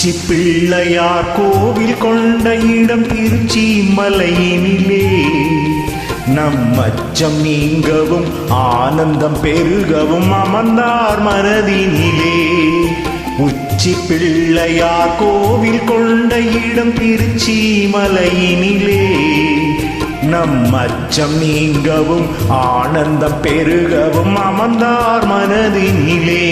உச்சி பிள்ளையார் கோவில் கொண்ட இடம் திருச்சி மலையினிலே நம் அச்சம் நீங்கவும் ஆனந்தம் பெருகவும் அமர்ந்தார் மனதினிலே. உச்சி பிள்ளையார் கோவில் கொண்ட இடம் திருச்சி மலையினிலே நம் அச்சம் நீங்கவும் ஆனந்தம் பெருகவும் அமர்ந்தார் மனதினிலே.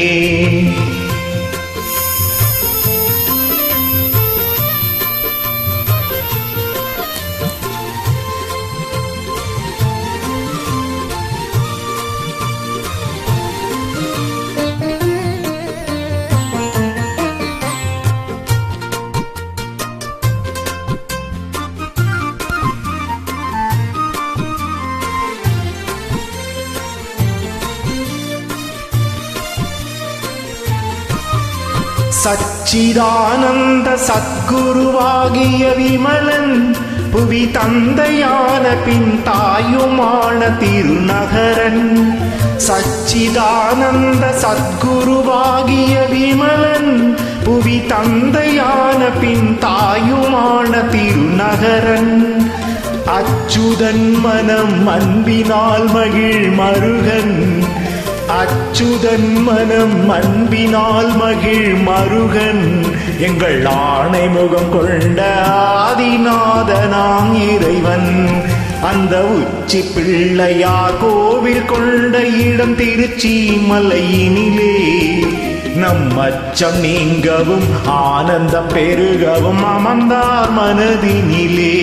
சச்சிதானந்த சத்குருவாகிய விமலன் புவி தந்தையான பின் தாயுமான திருநகரன். சச்சிதானந்த சத்குருவாகிய விமலன் புவி தந்தையான பின் தாயுமான திருநகரன். அச்சுதன் மனம் அன்பினால் மகிழ் மருகன். அச்சுதன் மனம் அன்பினால் மகிழ் மருகன். எங்கள் ஆணை முகம் கொண்ட ஆதிநாதனாம் இறைவன். அந்த உச்சி பிள்ளையார் கோவில் கொண்ட இடம் திருச்சி மலையினிலே நம் அச்சம் நீங்கவும் ஆனந்தம் பெருகவும் அமர்ந்தார் மனதினிலே.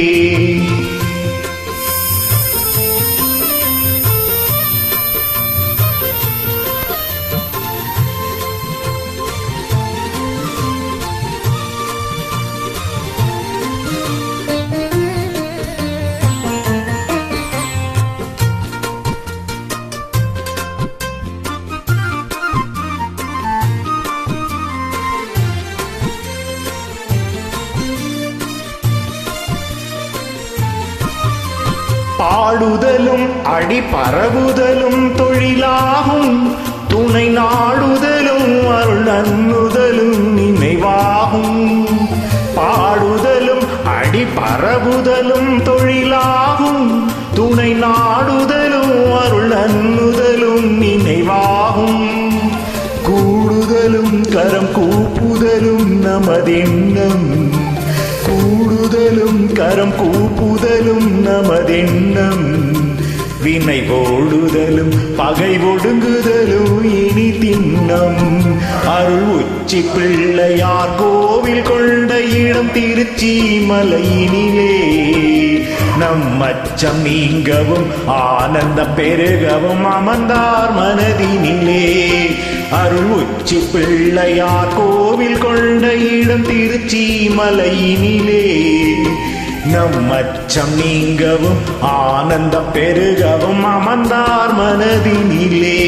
பாடுதலும் அடி பரவுதலும் தொழிலாகும். துணை நாடுதலும் அருள் நன்னுதலும் நினைவாகும். பாடுதலும் அடி பரவுதலும் தொழிலாகும். துணை நாடுதலும் அருள் நன்னுதலும் நினைவாகும். கூடுதலும் கரம் கூப்புதலும் நமதெண்ணம். கூடுதலும் கரம் கூப்புதலும் நமதெண்ணம். வினை ஓடுதலும் பகை ஒடுங்குதலும் இனி திண்ணம். அருள் உச்சி பிள்ளையார் கோவில் கொண்ட இடம் திருச்சி மலையினிலே நம் அச்சம் நீங்கவும் ஆனந்தம் பெருகவும் அமர்ந்தார் மனதினிலே. அருள் உச்சி பிள்ளையார் கோவில் கொண்ட இடம் திருச்சி மலையினிலே நம் அச்சம் நீங்கவும் ஆனந்தம் பெருகவும் அமர்ந்தார் மனதினிலே.